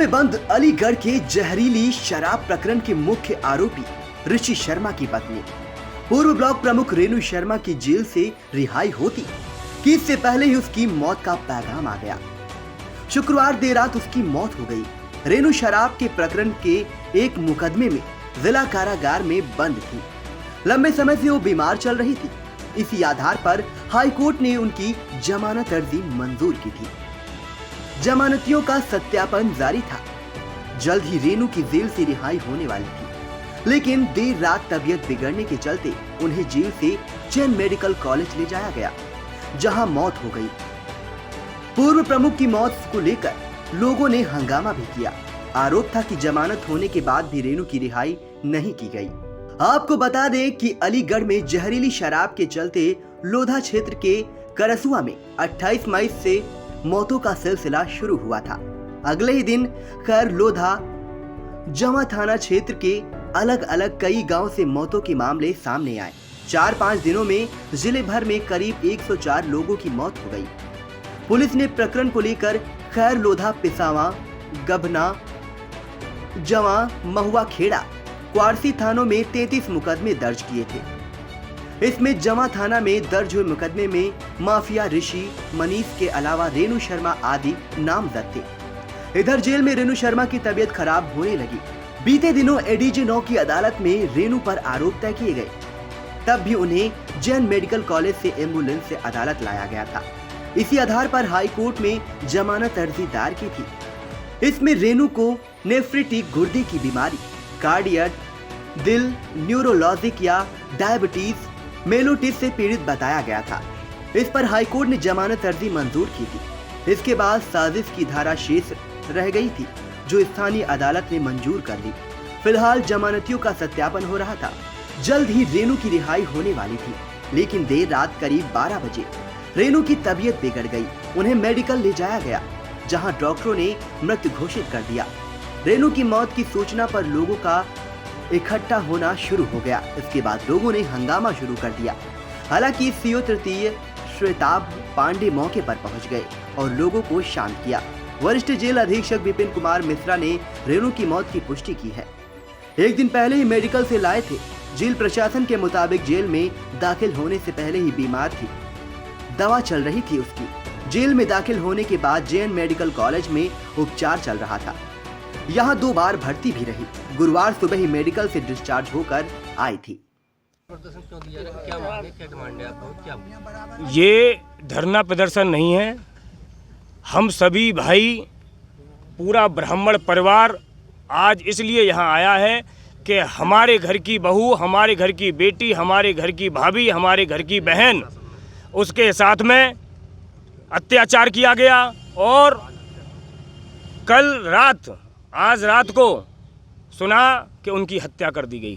में बंद अलीगढ़ के जहरीली शराब प्रकरण के मुख्य आरोपी ऋषि शर्मा की पत्नी पूर्व ब्लॉक प्रमुख रेणु शर्मा की जेल से रिहाई होती कि इससे पहले ही उसकी मौत का पैगाम आ गया। शुक्रवार देर रात उसकी मौत हो गई। रेणु शराब के प्रकरण के एक मुकदमे में जिला कारागार में बंद थी। लंबे समय से वो बीमार चल रही थी। इसी आधार पर हाई कोर्ट ने उनकी जमानत अर्जी मंजूर की थी। जमानतियों का सत्यापन जारी था। जल्द ही रेणु की जेल से रिहाई होने वाली थी, लेकिन देर रात तबीयत बिगड़ने के चलते उन्हें जेल से जैन मेडिकल कॉलेज ले जाया गया, जहां मौत हो गई। पूर्व प्रमुख की मौत को लेकर लोगों ने हंगामा भी किया। आरोप था कि जमानत होने के बाद भी रेणु की रिहाई नहीं की गई। आपको बता दें कि अलीगढ़ में जहरीली शराब के चलते लोधा क्षेत्र के करसुआ में 28 मई से मौतों का सिलसिला शुरू हुआ था। अगले ही दिन खैर लोधा जमा थाना क्षेत्र के अलग अलग कई गांव से मौतों के मामले सामने आए। 4-5 दिनों में जिले भर में करीब 104 लोगों की मौत हो गई। पुलिस ने प्रकरण को लेकर खैर लोधा, पिसावा, गबना, जवा, महुआ खेड़ा, क्वारसी थानों में 33 मुकदमे दर्ज किए थे। इसमें जमा थाना में दर्ज हुए मुकदमे में माफिया ऋषि, मनीष के अलावा रेणु शर्मा आदि नामजद थे। इधर जेल में रेणु शर्मा की तबीयत खराब होने लगी। बीते दिनों एडीजे 9 की अदालत में रेणु पर आरोप तय किए गए। तब भी उन्हें जैन मेडिकल कॉलेज से एम्बुलेंस से अदालत लाया गया था। इसी आधार पर हाई कोर्ट में जमानत अर्जी दायर की थी। इसमें रेणु को नेफ्रिटिक गुर्दे की बीमारी, कार्डियक, दिल, न्यूरोलॉजिक या डायबिटीज मेलोटिस से पीड़ित बताया गया था। इस पर हाईकोर्ट ने जमानत अर्जी मंजूर की थी। इसके बाद साजिश की धारा शेष रह गई थी, जो स्थानीय अदालत ने मंजूर कर ली। फिलहाल जमानतियों का सत्यापन हो रहा था। जल्द ही रेणु की रिहाई होने वाली थी, लेकिन देर रात करीब 12 बजे रेणु की तबीयत बिगड़ गई। उन्हें मेडिकल ले जाया गया, जहां डॉक्टरों ने मृत घोषित कर दिया। रेणु की मौत की सूचना पर लोगों का इकट्ठा होना शुरू हो गया। इसके बाद लोगों ने हंगामा शुरू कर दिया। हालांकि सीओ तृतीय श्वेताभ पांडे मौके पर पहुंच गए और लोगों को शांत किया। वरिष्ठ जेल अधीक्षक विपिन कुमार मिश्रा ने रेणु की मौत की पुष्टि की है। एक दिन पहले ही मेडिकल से लाए थे। जेल प्रशासन के मुताबिक जेल में दाखिल होने से पहले ही बीमार थी, दवा चल रही थी उसकी। जेल में दाखिल होने के बाद जैन मेडिकल कॉलेज में उपचार चल रहा था। यहाँ 2 बार भर्ती भी रही। गुरुवार सुबह ही मेडिकल से डिस्चार्ज होकर आई थी। ये धरना प्रदर्शन नहीं है। हम सभी भाई, पूरा ब्राह्मण परिवार आज इसलिए यहाँ आया है कि हमारे घर की बहू, हमारे घर की बेटी, हमारे घर की भाभी, हमारे घर की बहन, उसके साथ में अत्याचार किया गया। और कल रात, आज रात को सुना कि उनकी हत्या कर दी गई।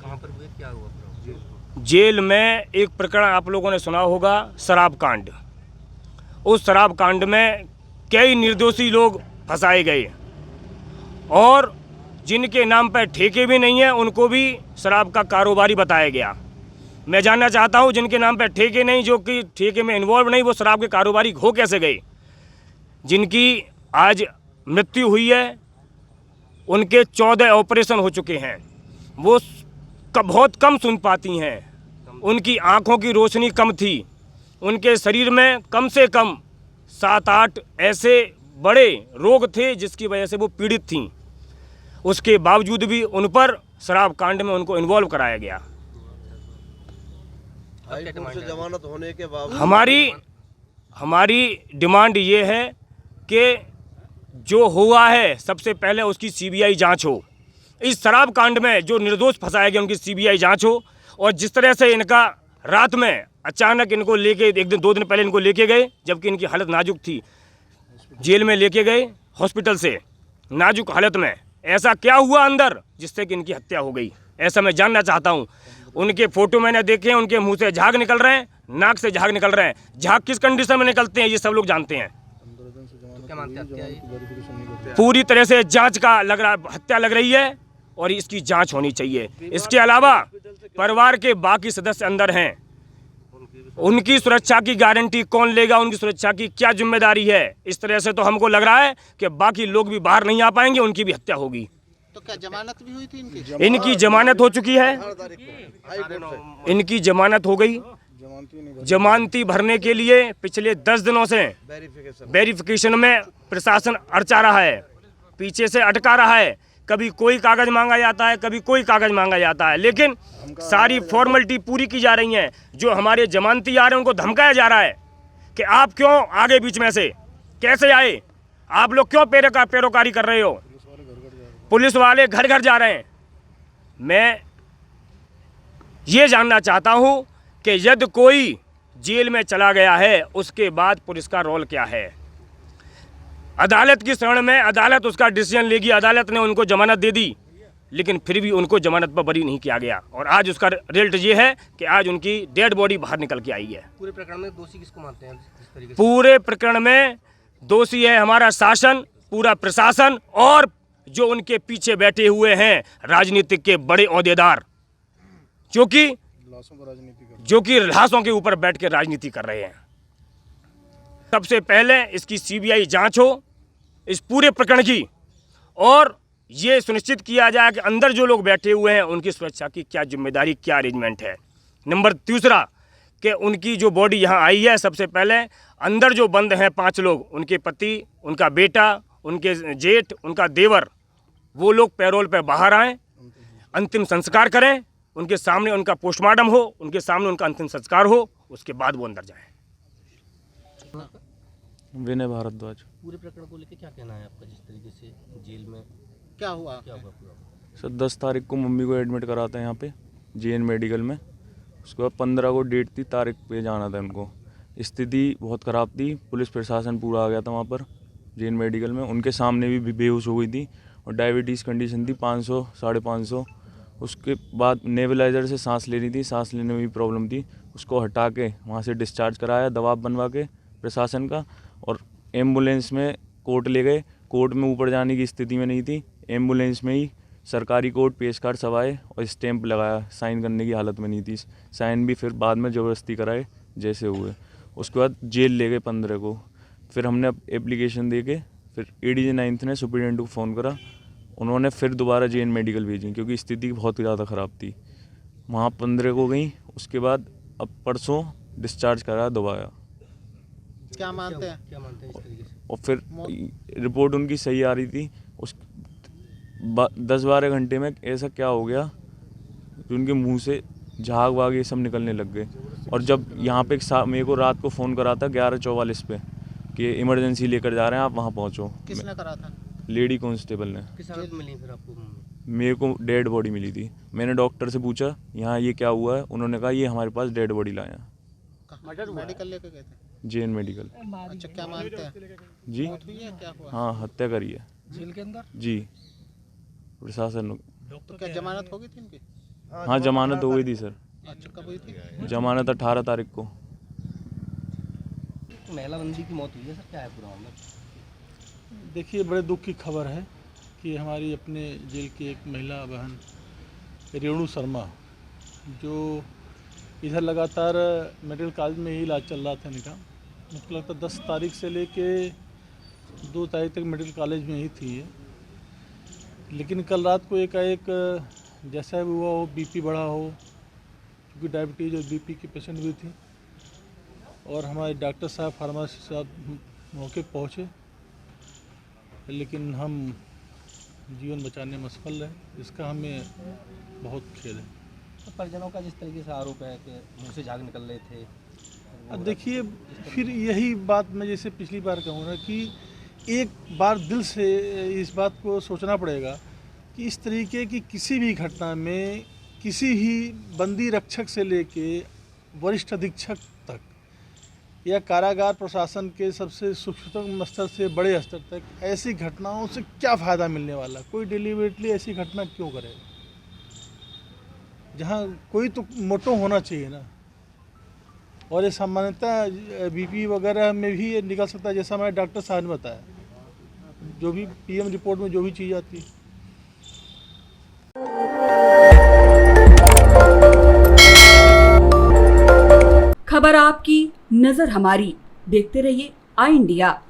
कहाँ पर हुए, क्या हुआ? जेल में एक प्रकरण आप लोगों ने सुना होगा, शराब कांड। उस शराब कांड में कई निर्दोषी लोग फंसाए गए और जिनके नाम पर ठेके भी नहीं है उनको भी शराब का कारोबारी बताया गया। मैं जानना चाहता हूं, जिनके नाम पर ठेके नहीं, जो कि ठेके में इन्वॉल्व नहीं, वो शराब के कारोबारी हो कैसे गए? जिनकी आज मृत्यु हुई है, उनके 14 ऑपरेशन हो चुके हैं। वो बहुत कम सुन पाती हैं। उनकी आंखों की रोशनी कम थी। उनके शरीर में कम से कम 7-8 ऐसे बड़े रोग थे जिसकी वजह से वो पीड़ित थीं। उसके बावजूद भी उन पर शराब कांड में उनको इन्वॉल्व कराया गया। जमानत होने के बाद हमारी डिमांड ये है कि जो हुआ है सबसे पहले उसकी सीबीआई जांच हो। इस शराब कांड में जो निर्दोष फंसाए गए उनकी सीबीआई जांच हो। और जिस तरह से इनका रात में अचानक इनको लेके, 1-2 दिन पहले इनको लेके गए जबकि इनकी हालत नाजुक थी, जेल में लेके गए हॉस्पिटल से नाजुक हालत में, ऐसा क्या हुआ अंदर जिससे कि इनकी हत्या हो गई? ऐसा मैं जानना चाहता हूँ। उनके फोटो मैंने देखे हैं, उनके मुंह से झाग निकल रहे हैं, नाक से झाग निकल रहे हैं। झाग किस कंडीशन में निकलते हैं ये सब लोग जानते हैं। पूरी तरह से जांच का लग रहा, हत्या लग रही है और इसकी जांच होनी चाहिए। इसके अलावा परिवार के बाकी सदस्य अंदर हैं, उनकी सुरक्षा की गारंटी कौन लेगा, उनकी सुरक्षा की क्या जिम्मेदारी है। इस तरह से तो हमको लग रहा है कि बाकी लोग भी बाहर नहीं आ पाएंगे, उनकी भी हत्या होगी। तो क्या जमानत भी हुई थी इनकी? इनकी जमानत हो चुकी है, 18 तारीख को हाई कोर्ट से इनकी जमानत हो गई। जमानती भरने के लिए पिछले 10 दिनों से वेरिफिकेशन में प्रशासन अड़चा रहा है, पीछे से अटका रहा है। कभी कोई कागज मांगा जाता है, कभी कोई कागज मांगा जाता है, लेकिन सारी फॉर्मेलिटी पूरी की जा रही है। जो हमारे जमानती आ रहे हैं उनको धमकाया जा रहा है कि आप क्यों आगे बीच में से कैसे आए, आप लोग क्यों पैरोकारी कर रहे हो। पुलिस वाले घर घर जा रहे हैं। मैं ये जानना चाहता हूँ कि यदि कोई जेल में चला गया है उसके बाद पुलिस का रोल क्या है। अदालत की शरण में अदालत उसका डिसीजन लेगी। अदालत ने उनको जमानत दे दी, लेकिन फिर भी उनको जमानत पर बरी नहीं किया गया। और आज उसका रिजल्ट ये है कि आज उनकी डेड बॉडी बाहर निकल के आई है। पूरे प्रकरण में दोषी किसको मानते हैं इस तरीके से? पूरे प्रकरण में दोषी है हमारा शासन, पूरा प्रशासन और जो उनके पीछे बैठे हुए हैं राजनीतिक के बड़े ओहदेदार, जो कि लाशों के ऊपर बैठ के राजनीति कर रहे हैं। सबसे पहले इसकी सीबीआई जांच हो इस पूरे प्रकरण की, और ये सुनिश्चित किया जाए कि अंदर जो लोग बैठे हुए हैं उनकी सुरक्षा की क्या जिम्मेदारी, क्या अरेंजमेंट है। नंबर दूसरा कि उनकी जो बॉडी यहाँ आई है, सबसे पहले अंदर जो बंद हैं 5 लोग, उनके पति, उनका बेटा, उनके जेठ, उनका देवर, वो लोग पैरोल पे बाहर आएँ, अंतिम संस्कार करें, उनके सामने उनका पोस्टमार्टम हो, उनके सामने उनका अंतिम संस्कार हो, उसके बाद वो अंदर जाएं। विनय भारद्वाज। पूरे प्रकरण को लेकर क्या कहना है आपका? जिस तरीके से जेल में क्या हुआ? पूरा? सर 10 तारीख को मम्मी को एडमिट कराते हैं यहाँ पे JN मेडिकल में। उसके बाद 15 को डेट थी, तारीख पे जाना था उनको। स्थिति बहुत ख़राब थी, पुलिस प्रशासन पूरा आ गया था वहाँ पर JN मेडिकल में। उनके सामने भी बेहोश हो गई थी और डायबिटीज़ कंडीशन थी 500 550। उसके बाद नेबुलाइज़र से सांस लेनी थी, सांस लेने में भी प्रॉब्लम थी। उसको हटा के वहाँ से डिस्चार्ज कराया दबाव बनवा के प्रशासन का, और एम्बुलेंस में कोर्ट ले गए। कोर्ट में ऊपर जाने की स्थिति में नहीं थी, एम्बुलेंस में ही सरकारी कोर्ट पेश कार्ड सवाए और स्टैंप लगाया, साइन करने की हालत में नहीं थी। साइन भी फिर बाद में ज़बरदस्ती कराए जैसे हुए। उसके बाद जेल ले गए 15 को। फिर हमने एप्लीकेशन दे के फिर ADJ 9th ने सुप्रीडेंट को फ़ोन करा। उन्होंने फिर दोबारा JN मेडिकल भेजी क्योंकि स्थिति बहुत ज़्यादा ख़राब थी। वहाँ 15 को गई, उसके बाद अब परसों डिस्चार्ज कराया दोबारा। क्या मानते हैं? इस तरीके से? और फिर रिपोर्ट उनकी सही आ रही थी। उस 10-12 घंटे में ऐसा क्या हो गया कि उनके मुंह से झाग वाग ये सब निकलने लग गए। और जब यहाँ पे मेरे को रात को फ़ोन करा था 11:44 पे कि इमरजेंसी लेकर जा रहे हैं, आप वहाँ पहुँचो। किसने करा था? लेडी कांस्टेबल ने। किस हालत में मिली फिर आपको? मेरे को डेड बॉडी मिली थी। मैंने डॉक्टर से पूछा यहाँ ये क्या हुआ है, उन्होंने कहा ये हमारे पास डेड बॉडी लाया। मेडिकल लेके गए थे? JN medical. अच्छा, क्या मानते हैं? जी मौत हुई है? क्या हुआ? हाँ, हत्या करी है जेल के अंदर? जी, प्रशासन। तो क्या जमानत हो गई थी इनकी? हाँ, जमानत हो गई थी सर। अच्छा, कब हुई थी? जमानत 18 तारीख को। महिला बंदी की मौत हुई है सर, क्या है पूरा मामला? देखिए, बड़े दुख की खबर है कि हमारी अपने जेल की एक महिला बहन रेणु शर्मा, जो इधर लगातार मेडिकल कॉलेज में ही इलाज चल रहा था इनका, मुझको लगता है 10 तारीख से लेके 2 तारीख तक मेडिकल कॉलेज में ही थी ये। लेकिन कल रात को एकाएक जैसा भी हुआ हो, BP बढ़ा हो, क्योंकि डायबिटीज़ और BP की पेशेंट भी थी, और हमारे डॉक्टर साहब, फार्मासिस्ट साहब मौके पर पहुँचे, लेकिन हम जीवन बचाने में असफल रहे। इसका हमें बहुत खेद है। तो परिजनों का जिस तरीके से आरोप है कि मुंह से झाग निकल रहे थे। अब देखिए, फिर यही बात मैं जैसे पिछली बार कहूँ ना कि एक बार दिल से इस बात को सोचना पड़ेगा कि इस तरीके की किसी भी घटना में किसी ही बंदी रक्षक से लेके वरिष्ठ अधीक्षक तक या कारागार प्रशासन के सबसे सूक्ष्मतम स्तर से बड़े स्तर तक ऐसी घटनाओं से क्या फ़ायदा मिलने वाला? कोई डिलीवरेटली ऐसी घटना क्यों करेगा? जहाँ कोई तो मोटो होना चाहिए ना। और ये सामान्यतः BP वगैरह में भी ये निकल सकता है, जैसा हमारे डॉक्टर साहब ने बताया, जो भी PM रिपोर्ट में जो भी चीज़ आती है। खबर आपकी, नजर हमारी। देखते रहिए आई इंडिया।